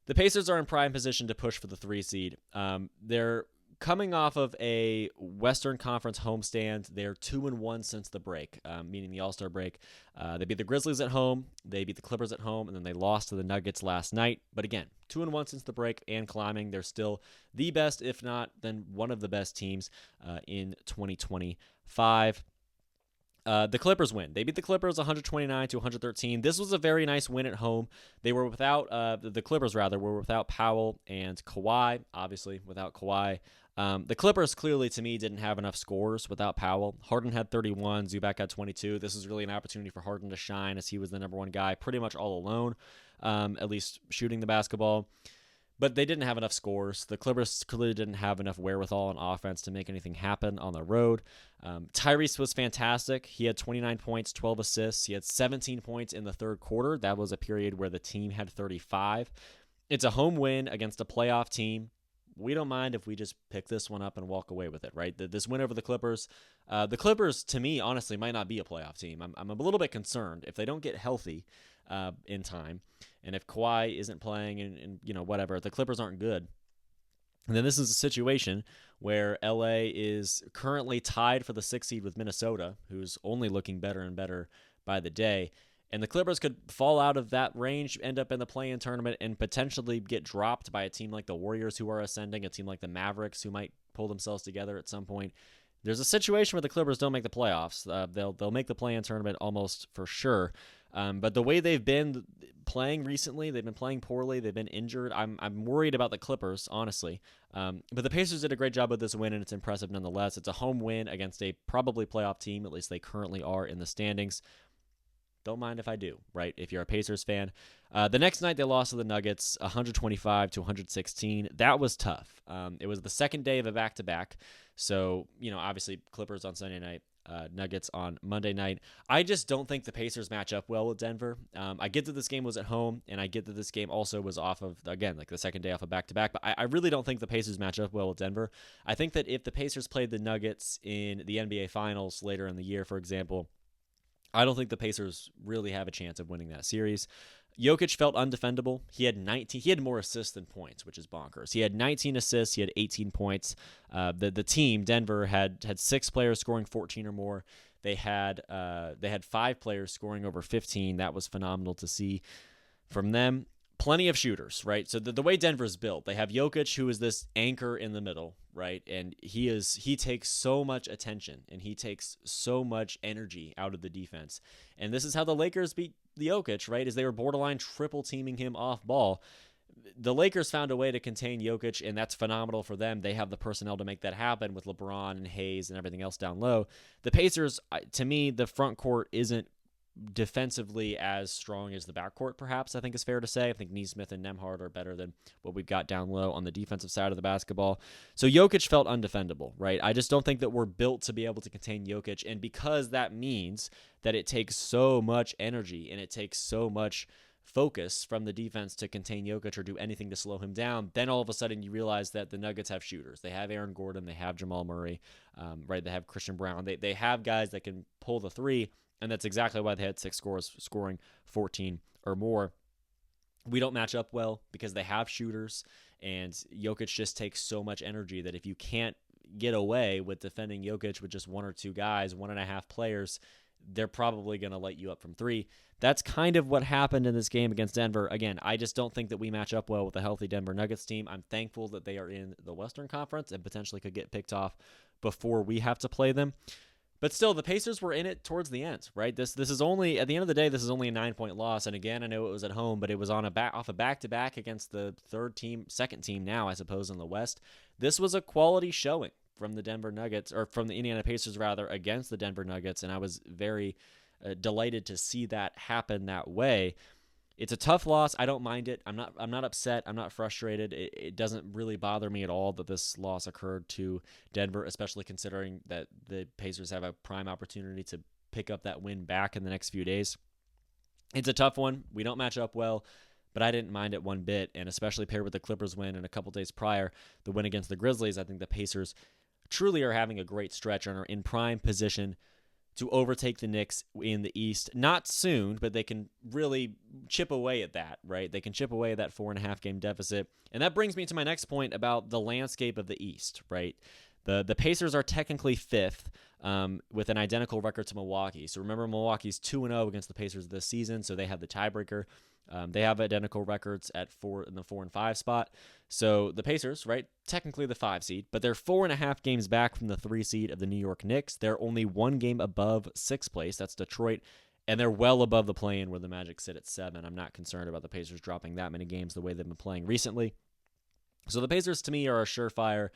The Pacers are in prime position to push for the 3 seed. They're coming off of a Western Conference homestand. They're 2-1 since the break, meaning the All-Star break. They beat the Grizzlies at home, they beat the Clippers at home, and then they lost to the Nuggets last night. But again, 2-1 since the break and climbing. They're still the best, if not then one of the best teams in 2025. The Clippers win. They beat the Clippers 129-113. This was a very nice win at home. They were without the Clippers were without Powell and Kawhi. Obviously, without Kawhi, the Clippers clearly to me didn't have enough scores without Powell. Harden had 31. Zubac had 22. This is really an opportunity for Harden to shine as he was the number one guy, pretty much all alone, at least shooting the basketball. But they didn't have enough scores. The Clippers clearly didn't have enough wherewithal on offense to make anything happen on the road. Tyrese was fantastic. He had 29 points, 12 assists. He had 17 points in the third quarter. That was a period where the team had 35. It's a home win against a playoff team. We don't mind if we just pick this one up and walk away with it, right? This win over the Clippers, to me, honestly, might not be a playoff team. I'm a little bit concerned if they don't get healthy in time. And if Kawhi isn't playing and whatever, the Clippers aren't good. And then this is a situation where LA is currently tied for the 6th seed with Minnesota, who's only looking better and better by the day. And the Clippers could fall out of that range, end up in the play-in tournament, and potentially get dropped by a team like the Warriors who are ascending, a team like the Mavericks who might pull themselves together at some point. There's a situation where the Clippers don't make the playoffs. They'll make the play-in tournament almost for sure. But the way they've been playing recently, they've been playing poorly. They've been injured. I'm worried about the Clippers, honestly. But the Pacers did a great job with this win, and it's impressive nonetheless. It's a home win against a probably playoff team. At least they currently are in the standings. Don't mind if I do, right? If you're a Pacers fan. The next night, they lost to the Nuggets 125-116. That was tough. It was the second day of a back-to-back. So, obviously, Clippers on Sunday night, Nuggets on Monday night. I just don't think the Pacers match up well with Denver. I get that this game was at home, and I get that this game also was off of, again, like the second day off of back-to-back, but I really don't think the Pacers match up well with Denver. I think that if the Pacers played the Nuggets in the NBA Finals later in the year, for example, I don't think the Pacers really have a chance of winning that series. Jokic felt undefendable. He had more assists than points, which is bonkers. He had 19 assists. He had 18 points. The team, Denver, had 6 players scoring 14 or more. They had 5 players scoring over 15. That was phenomenal to see from them. Plenty of shooters, right? So the way Denver's built, they have Jokic, who is this anchor in the middle, right? And he takes so much attention and he takes so much energy out of the defense. And this is how the Lakers beat the Jokic, right? Is they were borderline triple teaming him off ball. The Lakers found a way to contain Jokic, and that's phenomenal for them. They have the personnel to make that happen with LeBron and Hayes and everything else down low. The Pacers, to me, the front court isn't defensively as strong as the backcourt, perhaps, I think is fair to say. I think Nesmith and Nembhard are better than what we've got down low on the defensive side of the basketball. So Jokic felt undefendable, right? I just don't think that we're built to be able to contain Jokic, and because that means that it takes so much energy and it takes so much focus from the defense to contain Jokic or do anything to slow him down, then all of a sudden you realize that the Nuggets have shooters. They have Aaron Gordon, they have Jamal Murray, right? They have Christian Brown. They have guys that can pull the three, and that's exactly why they had 6 scores scoring 14 or more. We don't match up well because they have shooters, and Jokic just takes so much energy that if you can't get away with defending Jokic with just 1 or 2 guys, 1.5 players, they're probably going to light you up from 3. That's kind of what happened in this game against Denver. Again, I just don't think that we match up well with a healthy Denver Nuggets team. I'm thankful that they are in the Western Conference and potentially could get picked off before we have to play them. But still, the Pacers were in it towards the end, right? This is only, at the end of the day, this is only a 9-point loss. And again, I know it was at home, but it was off a back-to-back against the second team now, I suppose, in the West. This was a quality showing from the Denver Nuggets, or from the Indiana Pacers, rather, against the Denver Nuggets. And I was very delighted to see that happen that way. It's a tough loss. I don't mind it. I'm not upset. I'm not frustrated. It doesn't really bother me at all that this loss occurred to Denver, especially considering that the Pacers have a prime opportunity to pick up that win back in the next few days. It's a tough one. We don't match up well, but I didn't mind it one bit, and especially paired with the Clippers win and a couple days prior, the win against the Grizzlies, I think the Pacers truly are having a great stretch and are in prime position to overtake the Knicks in the East. Not soon, but they can really chip away at that, right? They can chip away at that 4.5 game deficit. And that brings me to my next point about the landscape of the East, right? The Pacers are technically fifth with an identical record to Milwaukee. So remember, Milwaukee's 2-0 against the Pacers this season, so they have the tiebreaker. They have identical records at in the 4 and 5 spot. So the Pacers, right, technically the 5 seed, but they're 4.5 games back from the 3 seed of the New York Knicks. They're only 1 game above 6th place. That's Detroit. And they're well above the play-in where the Magic sit at 7. I'm not concerned about the Pacers dropping that many games the way they've been playing recently. So the Pacers, to me, are a surefire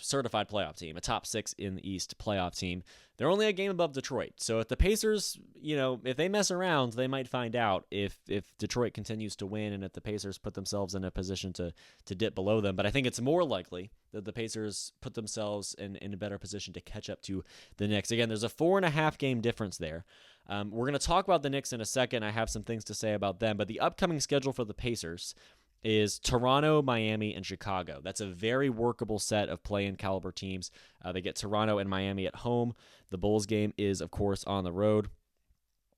certified playoff team, a top 6 in the East playoff team. They're only a game above Detroit. So if the Pacers, if they mess around, they might find out if Detroit continues to win and if the Pacers put themselves in a position to dip below them. But I think it's more likely that the Pacers put themselves in a better position to catch up to the Knicks. Again, there's a 4.5 game difference there. We're going to talk about the Knicks in a second. I have some things to say about them, but the upcoming schedule for the Pacers is Toronto, Miami, and Chicago. That's a very workable set of play-in caliber teams. They get Toronto and Miami at home. The Bulls game is, of course, on the road.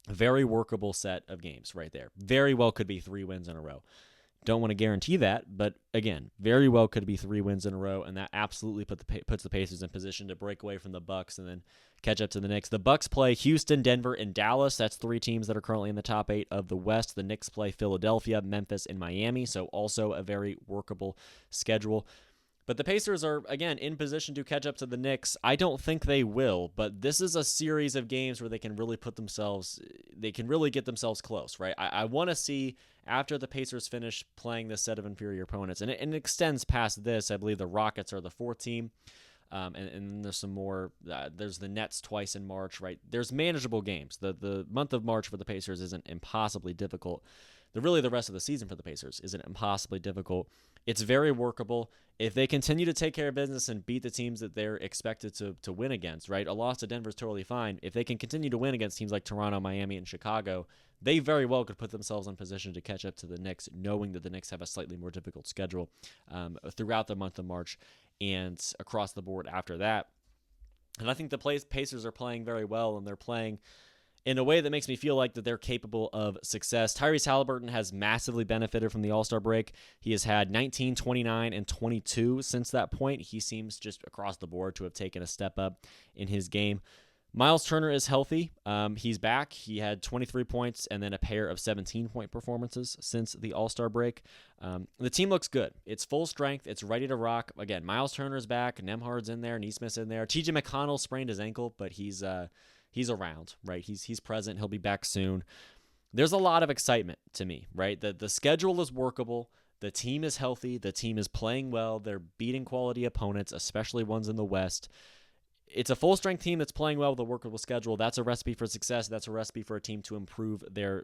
A very workable set of games right there. Very well could be 3 wins in a row. Don't want to guarantee that, but again, very well could be 3 wins in a row, and that absolutely puts the Pacers in position to break away from the Bucks and then catch up to the Knicks. The Bucks play Houston, Denver, and Dallas. That's 3 teams that are currently in the top 8 of the West. The Knicks play Philadelphia, Memphis, and Miami, so also a very workable schedule. But the Pacers are, again, in position to catch up to the Knicks. I don't think they will, but this is a series of games where they can really get themselves close, right? I want to see, after the Pacers finish playing this set of inferior opponents, and it extends past this. I believe the Rockets are the 4th team, and there's some more. There's the Nets twice in March, right? There's manageable games. The month of March for the Pacers isn't impossibly difficult. The rest of the season for the Pacers isn't impossibly difficult. It's very workable. If they continue to take care of business and beat the teams that they're expected to win against, right? A loss to Denver is totally fine. If they can continue to win against teams like Toronto, Miami, and Chicago, they very well could put themselves in position to catch up to the Knicks, knowing that the Knicks have a slightly more difficult schedule throughout the month of March and across the board after that. And I think the Pacers are playing very well, and they're playing in a way that makes me feel like that they're capable of success. Tyrese Halliburton has massively benefited from the All-Star break. He has had 19, 29, and 22 since that point. He seems just across the board to have taken a step up in his game. Miles Turner is healthy. He's back. He had 23 points and then a pair of 17-point performances since the All-Star break. The team looks good. It's full strength. It's ready to rock. Again, Miles Turner's back. Nembhard's in there. Nesmith's in there. TJ McConnell sprained his ankle, but he's around, right? He's present. He'll be back soon. There's a lot of excitement to me, right? The schedule is workable. The team is healthy. The team is playing well. They're beating quality opponents, especially ones in the West. It's a full-strength team that's playing well with a workable schedule. That's a recipe for success. That's a recipe for a team to improve their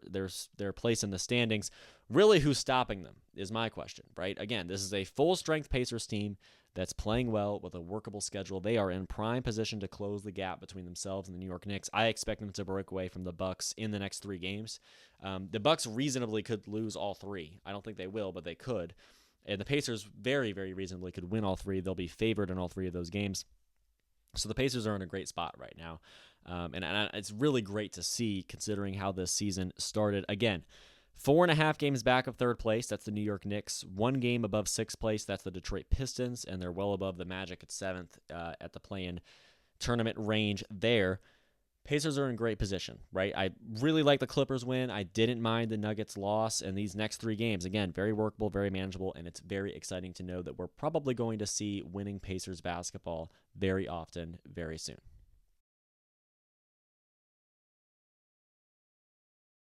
place in the standings. Really, who's stopping them is my question, right? Again, this is a full-strength Pacers team that's playing well with a workable schedule. They are in prime position to close the gap between themselves and the New York Knicks. I expect them to break away from the Bucks in the next 3 games. The Bucks reasonably could lose all 3. I don't think they will, but they could. And the Pacers very, very reasonably could win all 3. They'll be favored in all 3 of those games. So the Pacers are in a great spot right now. And it's really great to see, considering how this season started. Again, 4.5 games back of 3rd place. That's the New York Knicks. 1 game above 6th place. That's the Detroit Pistons. And they're well above the Magic at 7th at the play-in tournament range there. Pacers are in great position, right? I really like the Clippers win. I didn't mind the Nuggets loss. And these next 3 games, again, very workable, very manageable, and it's very exciting to know that we're probably going to see winning Pacers basketball very often, very soon.